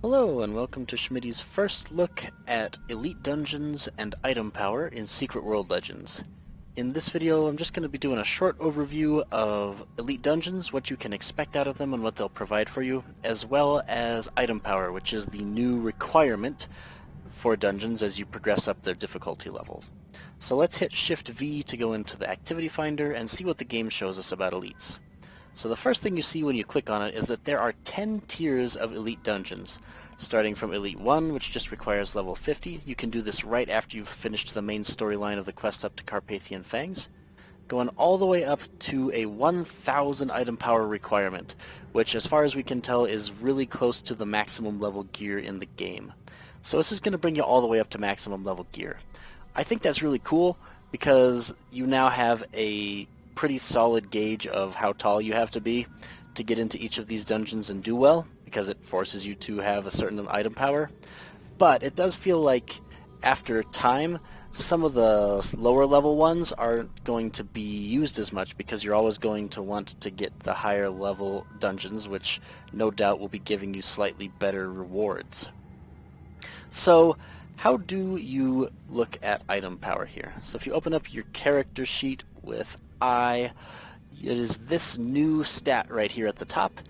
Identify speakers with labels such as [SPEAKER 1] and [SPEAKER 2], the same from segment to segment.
[SPEAKER 1] Hello and welcome to Schmidy's first look at Elite Dungeons and item power in Secret World Legends. In this video I'm just going to be doing a short overview of Elite Dungeons, what you can expect out of them and what they'll provide for you, as well as item power, which is the new requirement for dungeons as you progress up their difficulty levels. So let's hit Shift V to go into the activity finder and see what the game shows us about elites. So the first thing you see when you click on it is that there are 10 tiers of Elite Dungeons, starting from Elite 1, which just requires level 50. You can do this right after you've finished the main storyline of the quest up to Carpathian Fangs, going all the way up to a 1,000 item power requirement, which as far as we can tell is really close to the maximum level gear in the game. So this is going to bring you all the way up to maximum level gear. I think that's really cool because you now have a pretty solid gauge of how tall you have to be to get into each of these dungeons and do well, because it forces you to have a certain item power. But it does feel like after time some of the lower level ones aren't going to be used as much because you're always going to want to get the higher level dungeons, which no doubt will be giving you slightly better rewards. So how do you look at item power here? So if you open up your character sheet with it is this new stat right here at the top,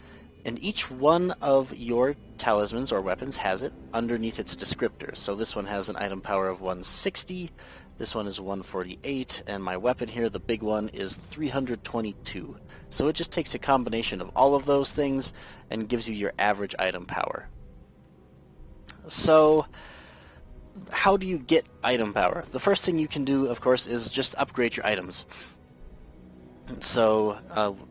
[SPEAKER 1] and each one of your talismans or weapons has it underneath its descriptor. So this one has an item power of 160, this one is 148, and my weapon here, the big one, is 322. So it just takes a combination of all of those things and gives you your average item power. So how do you get item power? The first thing you can do, of course, is just upgrade your items. So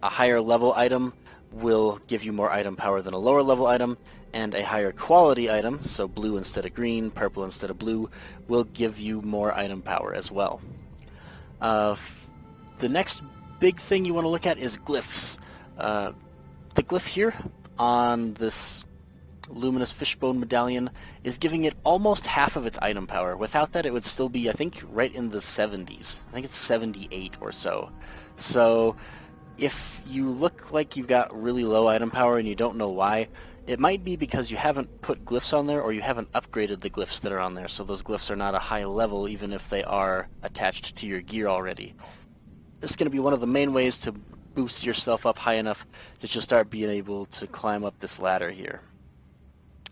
[SPEAKER 1] a higher level item will give you more item power than a lower level item, and a higher quality item, so blue instead of green, purple instead of blue, will give you more item power as well. The next big thing you want to look at is glyphs. The glyph here on this luminous fishbone medallion is giving it almost half of its item power. Without that it would still be, I think, right in the 70s. I think it's 78 or so. So if you look like you've got really low item power and you don't know why, it might be because you haven't put glyphs on there or you haven't upgraded the glyphs that are on there, so those glyphs are not a high level even if they are attached to your gear already. This is going to be one of the main ways to boost yourself up high enough that you'll start being able to climb up this ladder here.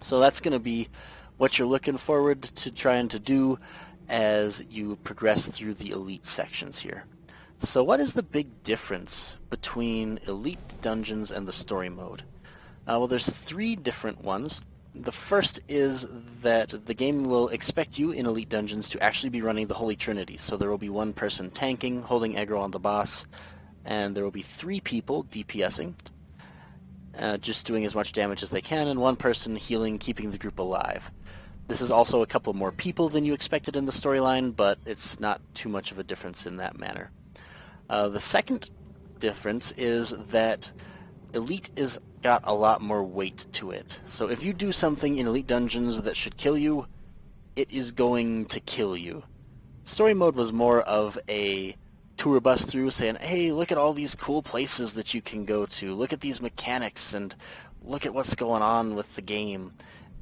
[SPEAKER 1] So that's going to be what you're looking forward to trying to do as you progress through the elite sections here. So what is the big difference between Elite Dungeons and the story mode? Well, there's three different ones. The first is that the game will expect you in Elite Dungeons to actually be running the Holy Trinity. So there will be one person tanking, holding aggro on the boss, and there will be 3 people DPSing, just doing as much damage as they can, and one person healing, keeping the group alive. This is also a couple more people than you expected in the storyline, but it's not too much of a difference in that manner. The second difference is that Elite is got a lot more weight to it. So if you do something in Elite Dungeons that should kill you, it is going to kill you. Story mode was more of a tour bus through saying, hey, look at all these cool places that you can go to, look at these mechanics, and look at what's going on with the game.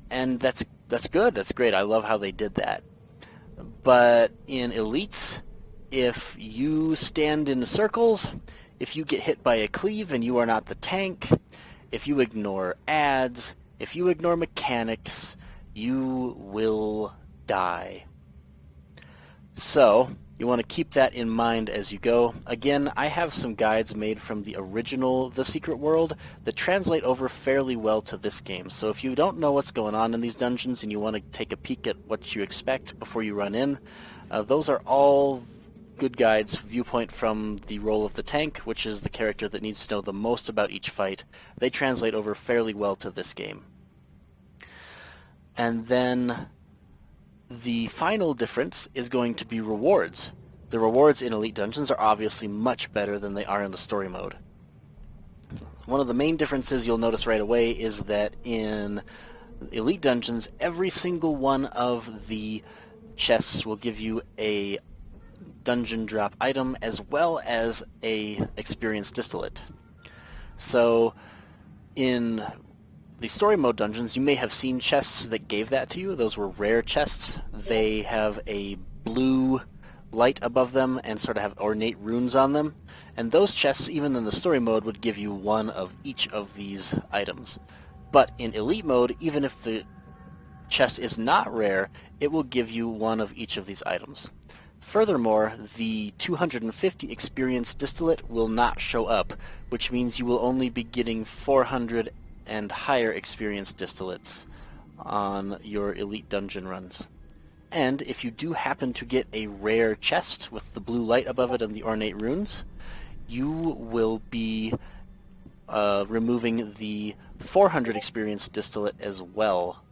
[SPEAKER 1] And that's good, that's great, I love how they did that. But in Elites, if you stand in circles, if you get hit by a cleave and you are not the tank, if you ignore ads, if you ignore mechanics, you will die. So you want to keep that in mind as you go. Again, I have some guides made from the original The Secret World that translate over fairly well to this game. So if you don't know what's going on in these dungeons and you want to take a peek at what you expect before you run in, those are all good guides, viewpoint from the role of the tank, which is the character that needs to know the most about each fight. They translate over fairly well to this game. And then the final difference is going to be rewards. The rewards in Elite Dungeons are obviously much better than they are in the story mode. One of the main differences you'll notice right away is that in Elite Dungeons, every single one of the chests will give you a dungeon drop item as well as a experience distillate. So in the story mode dungeons, you may have seen chests that gave that to you. Those were rare chests. They have a blue light above them and sort of have ornate runes on them. And those chests, even in the story mode, would give you one of each of these items. But in Elite mode, even if the chest is not rare, it will give you one of each of these items. Furthermore, the 250 experience distillate will not show up, which means you will only be getting 400 and higher experience distillates on your Elite dungeon runs. And if you do happen to get a rare chest with the blue light above it and the ornate runes, you will be removing the 400 experience distillate as well.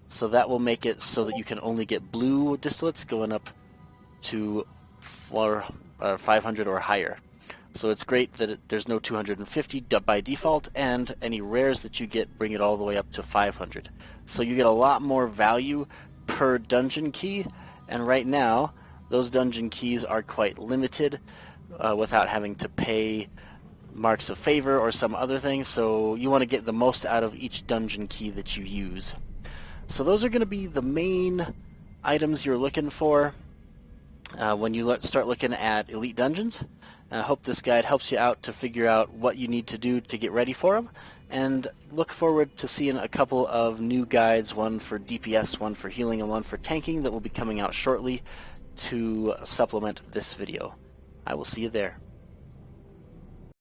[SPEAKER 1] So that will make it so that you can only get blue distillates going up to 500 or higher. So it's great that there's no 250 by default, and any rares that you get bring it all the way up to 500. So you get a lot more value per dungeon key, and right now those dungeon keys are quite limited without having to pay marks of favor or some other thing, so you want to get the most out of each dungeon key that you use. So those are going to be the main items you're looking for when you start looking at Elite Dungeons. I hope this guide helps you out to figure out what you need to do to get ready for them, and look forward to seeing a couple of new guides, one for DPS, one for healing, and one for tanking that will be coming out shortly to supplement this video. I will see you there.